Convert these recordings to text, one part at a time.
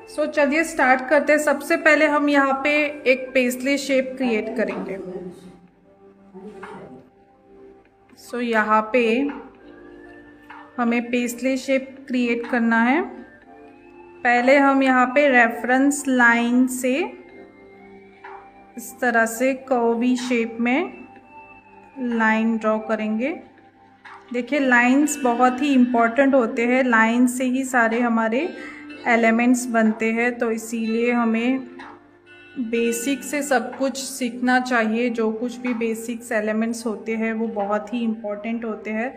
सो चलिए स्टार्ट करते हैं। सबसे पहले हम यहाँ पे एक पेस्ली शेप क्रिएट करेंगे। सो यहाँ पे हमें पेस्ली शेप क्रिएट करना है। पहले हम यहाँ पे रेफरेंस लाइन से इस तरह से कर्वी शेप में लाइन ड्रॉ करेंगे। देखिए लाइंस बहुत ही इम्पॉर्टेंट होते हैं, लाइन से ही सारे हमारे एलिमेंट्स बनते हैं, तो इसीलिए हमें बेसिक से सब कुछ सीखना चाहिए। जो कुछ भी बेसिक्स एलिमेंट्स होते हैं वो बहुत ही इम्पॉर्टेंट होते हैं।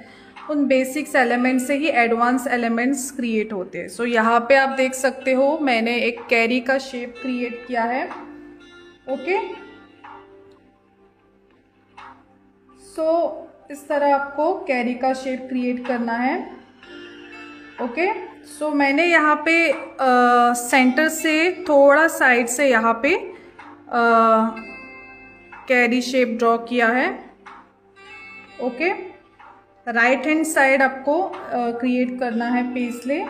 उन बेसिक्स एलिमेंट से ही एडवांस एलिमेंट्स क्रिएट होते हैं। सो यहाँ पे आप देख सकते हो मैंने एक कैरी का शेप क्रिएट किया है। ओके, सो इस तरह आपको कैरी का शेप क्रिएट करना है। ओके, सो मैंने यहाँ पे सेंटर से थोड़ा साइड से यहाँ पे कैरी शेप ड्रॉ किया है। ओके, राइट हैंड साइड आपको क्रिएट करना है पेस्ले।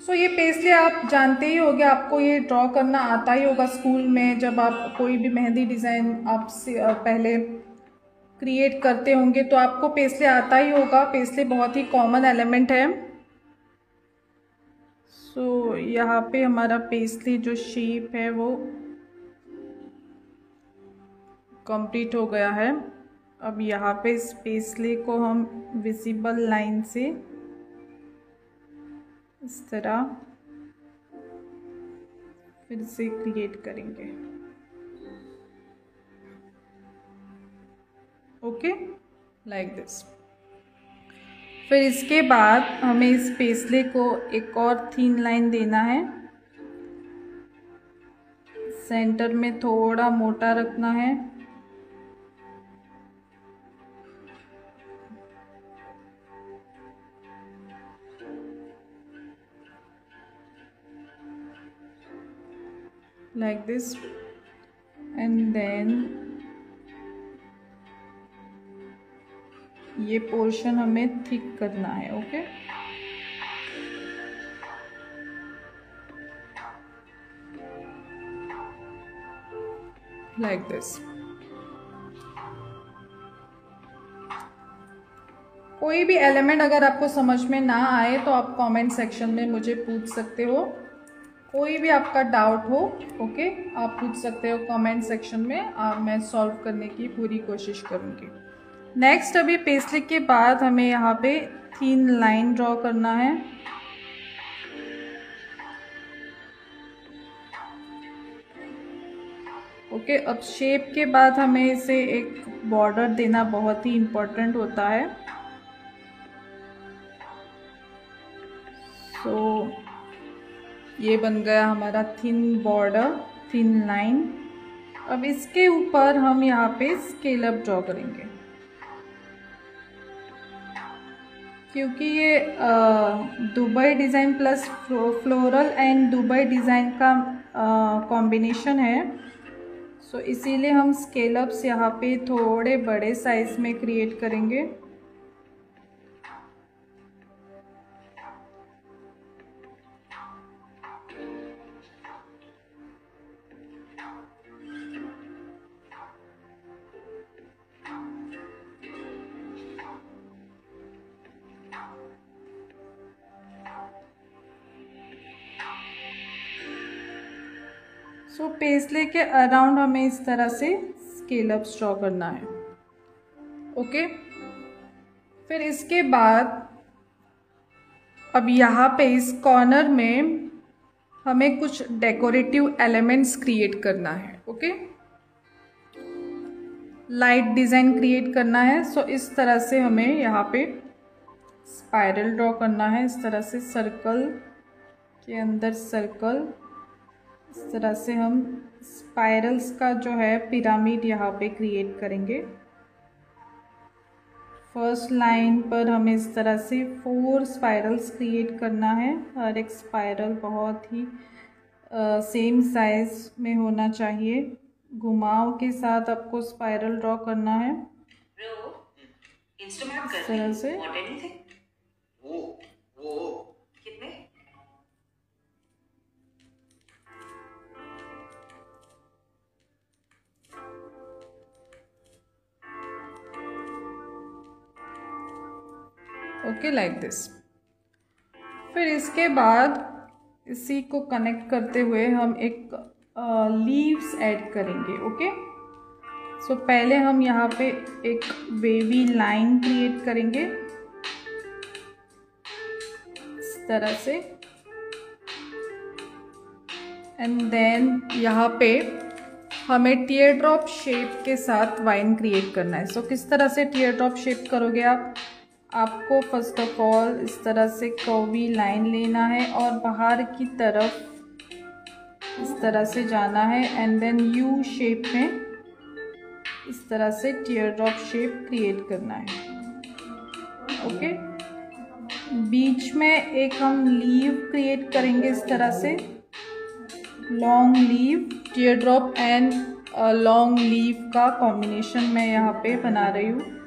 सो ये पेस्ले आप जानते ही होंगे, आपको ये ड्रॉ करना आता ही होगा स्कूल में। जब आप कोई भी मेहंदी डिज़ाइन आप से पहले क्रिएट करते होंगे तो आपको पेस्ले आता ही होगा। पेस्ले बहुत ही कॉमन एलिमेंट है। सो यहाँ पे हमारा पेस्ले जो शेप है वो कंप्लीट हो गया है। अब यहाँ पे इस पेस्ले को हम विजिबल लाइन से इस तरह फिर से क्रिएट करेंगे। Okay, like this. फिर इसके बाद हमें इस पेस्ले को एक और थिन लाइन देना है। सेंटर में थोड़ा मोटा रखना है। like this, and then ये पोर्शन हमें थिक करना है। Okay, like this। कोई भी एलिमेंट अगर आपको समझ में ना आए तो आप कमेंट सेक्शन में मुझे पूछ सकते हो। कोई भी आपका डाउट हो, ओके, आप पूछ सकते हो कमेंट सेक्शन में, मैं सॉल्व करने की पूरी कोशिश करूँगी। नेक्स्ट, अभी पेस्ले के बाद हमें यहाँ पे थिन लाइन ड्रॉ करना है। ओके, अब शेप के बाद हमें इसे एक बॉर्डर देना बहुत ही इम्पोर्टेंट होता है। सो ये बन गया हमारा थिन बॉर्डर, थिन लाइन। अब इसके ऊपर हम यहाँ पे स्केल अप ड्रॉ करेंगे, क्योंकि ये Dubai design plus floral and Dubai design का कॉम्बिनेशन है। सो इसीलिए हम स्केल अप्स यहाँ पे थोड़े बड़े साइज में क्रिएट करेंगे। सो पेस्ले के अराउंड हमें इस तरह से स्केल अप्स ड्रॉ करना है। ओके, फिर इसके बाद अब यहाँ पे इस कॉर्नर में हमें कुछ डेकोरेटिव एलिमेंट्स क्रिएट करना है। ओके, लाइट डिज़ाइन क्रिएट करना है। सो इस तरह से हमें यहाँ पे स्पाइरल ड्रॉ करना है। इस तरह से सर्कल के अंदर सर्कल, इस तरह से हम स्पाइरल्स का जो है पिरामिड यहाँ पे क्रिएट करेंगे। फर्स्ट लाइन पर हमें इस तरह से 4 स्पाइरल्स क्रिएट करना है। हर एक स्पाइरल बहुत ही सेम साइज में होना चाहिए। घुमाव के साथ आपको स्पाइरल ड्रॉ करना है इस तरह से। वो कितने ओके, लाइक दिस। फिर इसके बाद इसी को कनेक्ट करते हुए हम एक लीव्स ऐड करेंगे। ओके, सो पहले हम यहाँ पे एक वेवी लाइन क्रिएट करेंगे इस तरह से, एंड देन यहाँ पे हमें टीयर ड्रॉप शेप के साथ वाइन क्रिएट करना है। सो किस तरह से टीयर ड्रॉप शेप करोगे आप? आपको फर्स्ट ऑफ ऑल इस तरह से कर्वी लाइन लेना है और बाहर की तरफ इस तरह से जाना है, एंड देन यू शेप में इस तरह से टीयर ड्रॉप शेप क्रिएट करना है। ओके, बीच में एक हम लीव क्रिएट करेंगे इस तरह से, long leave, tier drop and long leave का कॉम्बिनेशन मैं यहाँ पे बना रही हूँ।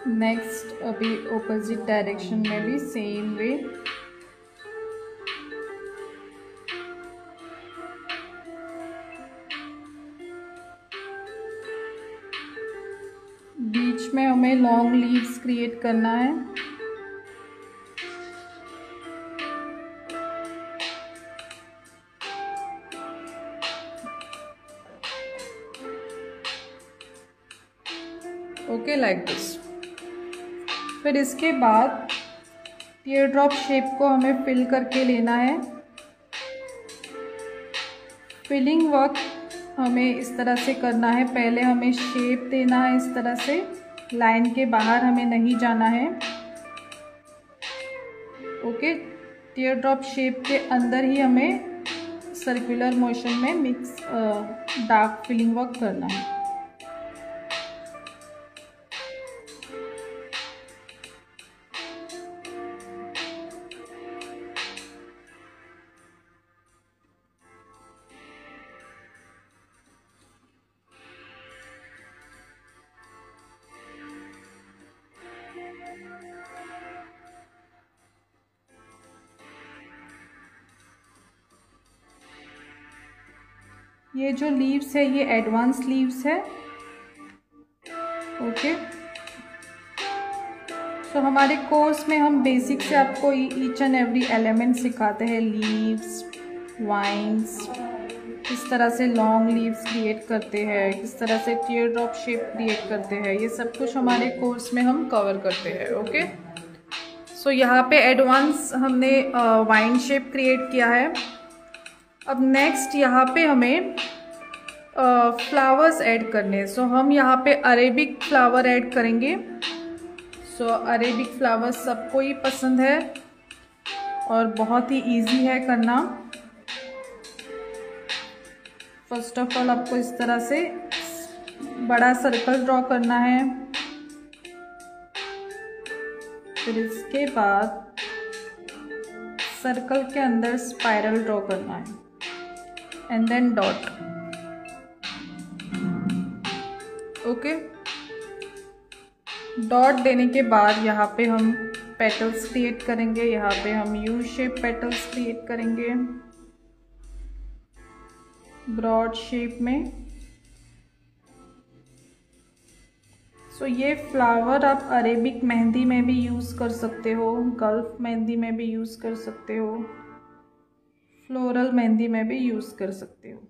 नेक्स्ट अभी ऑपोजिट डायरेक्शन में भी सेम वे, बीच में हमें लॉन्ग लीव्स क्रिएट करना है। Okay, like this. फिर इसके बाद टीयर ड्रॉप शेप को हमें फिल करके लेना है। फिलिंग वर्क हमें इस तरह से करना है, पहले हमें शेप देना है इस तरह से, लाइन के बाहर हमें नहीं जाना है। ओके, टीयर ड्रॉप शेप के अंदर ही हमें सर्कुलर मोशन में मिक्स डार्क फिलिंग वर्क करना है। ये जो लीव्स है ये एडवांस लीव्स है। ओके, तो हमारे कोर्स में हम बेसिक से आपको ईच एंड एवरी एलिमेंट सिखाते हैं। लीव्स, वाइन्स, किस तरह से लॉन्ग लीव्स क्रिएट करते हैं, किस तरह से टीयर ड्रॉप शेप क्रिएट करते हैं, ये सब कुछ हमारे कोर्स में हम कवर करते हैं। ओके, सो यहाँ पे एडवांस हमने वाइन शेप क्रिएट किया है। अब नेक्स्ट यहाँ पे हमें फ्लावर्स ऐड करने हैं। सो हम यहाँ पे अरेबिक फ्लावर ऐड करेंगे। सो अरेबिक फ्लावर्स सबको ही पसंद है और बहुत ही इजी है करना। फर्स्ट ऑफ ऑल आपको इस तरह से बड़ा सर्कल ड्रॉ करना है, फिर इसके बाद सर्कल के अंदर स्पाइरल ड्रॉ करना है, and then dot. Okay, dot देने के बाद यहाँ पे हम पेटल्स क्रिएट करेंगे। यहाँ पे हम यू शेप पेटल्स क्रिएट करेंगे ब्रॉड शेप में। सो ये फ्लावर आप अरेबिक मेहंदी में भी यूज़ कर सकते हो, गल्फ मेहंदी में भी यूज़ कर सकते हो, फ्लोरल मेहंदी में भी यूज़ कर सकते हो।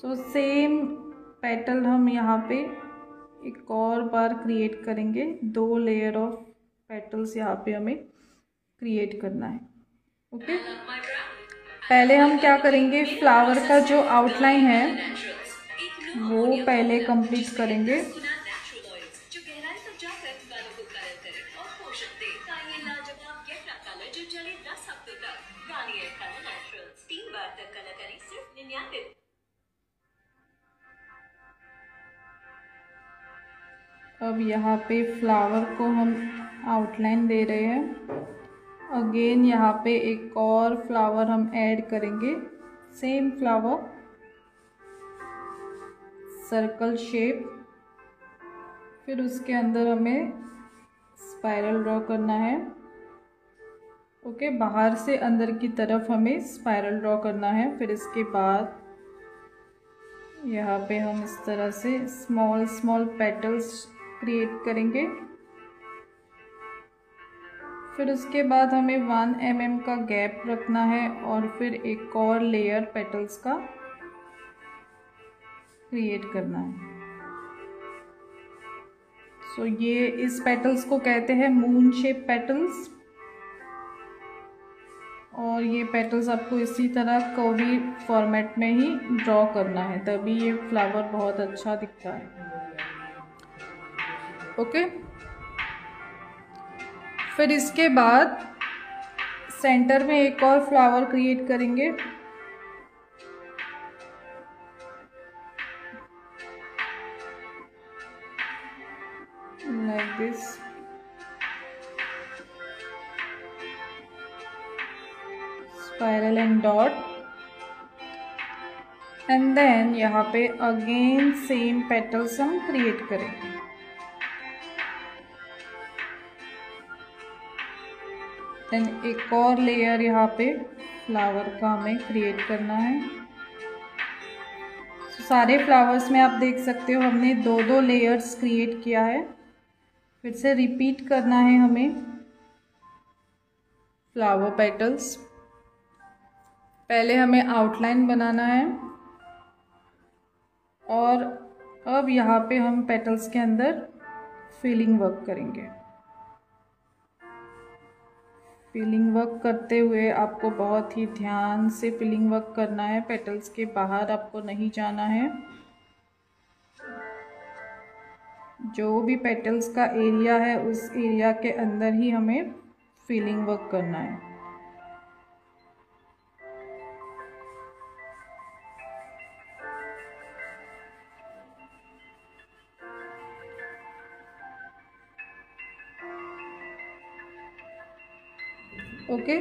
सो सेम पेटल हम यहाँ पे एक और बार क्रिएट करेंगे। 2 लेयर ऑफ पेटल्स यहाँ पे हमें क्रिएट करना है। ओके, पहले हम क्या करेंगे, फ्लावर का जो आउटलाइन है वो पहले कंप्लीट करेंगे। अब यहाँ पे फ्लावर को हम आउटलाइन दे रहे हैं। अगेन यहाँ पे एक और फ्लावर हम ऐड करेंगे सेम फ्लावर, सर्कल शेप, फिर उसके अंदर हमें स्पाइरल ड्रॉ करना है। ओके, बाहर से अंदर की तरफ हमें स्पाइरल ड्रॉ करना है। फिर इसके बाद यहाँ पे हम इस तरह से स्मॉल स्मॉल पेटल्स क्रिएट करेंगे। फिर उसके बाद हमें 1 mm का गैप रखना है और फिर एक और लेयर पेटल्स का क्रिएट करना है। सो ये इस पेटल्स को कहते हैं मून शेप पेटल्स, और ये पेटल्स आपको इसी तरह कर्वी फॉर्मेट में ही ड्रॉ करना है, तभी ये फ्लावर बहुत अच्छा दिखता है। ओके, फिर इसके बाद सेंटर में एक और फ्लावर क्रिएट करेंगे। Like this. Spiral and dot, and then यहाँ पे अगेन सेम पेटल्स हम क्रिएट करेंगे। देन एक और लेयर यहाँ पे फ्लावर का हमें क्रिएट करना है। सारे फ्लावर्स में आप देख सकते हो हमने 2-2 लेयर्स क्रिएट किया है। फिर से रिपीट करना है हमें फ्लावर पेटल्स। पहले हमें आउटलाइन बनाना है और अब यहाँ पे हम पेटल्स के अंदर फिलिंग वर्क करेंगे। फिलिंग वर्क करते हुए आपको बहुत ही ध्यान से फिलिंग वर्क करना है, पेटल्स के बाहर आपको नहीं जाना है। जो भी पेटल्स का एरिया है उस एरिया के अंदर ही हमें फिलिंग वर्क करना है। ओके,